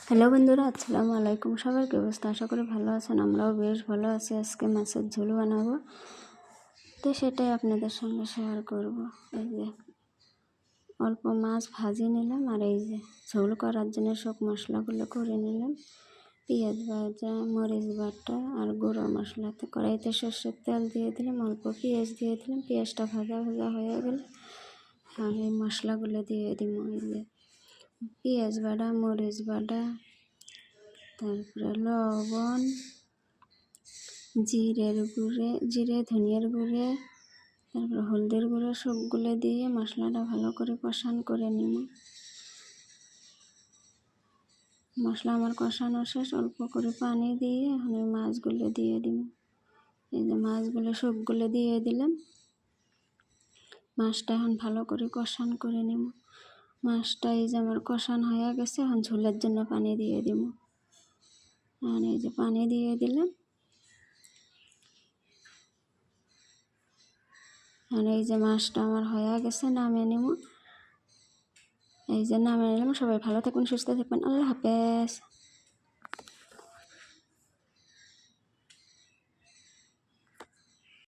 Hello বন্ধুরা, আসসালামু আলাইকুম। সবার কি অবস্থা? আশা করি ভালো আছেন। আমরাও বেশ ভালো আছি। আজকে মাছের ঝোল বানাবো, তো সেটাই আপনাদের সঙ্গে শেয়ার করব। এই যে অল্প মাছ ভাজি নিলাম, আর এই যে ঝোল করার জন্য সব মশলাগুলো করে নিলাম। পেঁয়াজ ভাজা, মরিচ বাটা আর গুঁড়ো মশলাতে কড়াইতে সর্ষের তেল দিয়ে দিলাম, অল্প পেঁয়াজ দিয়ে দিলাম। পেঁয়াজটা ভাজা ভাজা হয়ে গেলে আমি মশলাগুলো দিয়ে দিব। এই যে পেঁয়াজ বাটা, মরিচ বাটা, তারপরে লবণ, জিরে ধনিয়ার গুঁড়ে, তারপরে হলদের গুঁড়ো সবগুলো দিয়ে মশলাটা ভালো করে কষান করে নিব। মশলা আমার কষানো শেষ, অল্প করে পানি দিয়ে আমি মাছগুলো দিয়ে দিব। এই যে মাছগুলো সবগুলো দিয়ে দিলাম। মাছটা এখন ভালো করে কষান করে নিব। মাছটা এই যে আমার কষান হয়ে গেছে, এখন ঝোলের জন্য পানি দিয়ে দিব। আর এই যে পানি দিয়ে দিলাম। আর এই যে মাছটা আমার হয়ে গেছে, নামিয়ে নিব। এই যে নামিয়ে নিলাম। সবাই ভালো থাকুন, সুস্থ থাকবেন। আল্লাহ হাফেজ।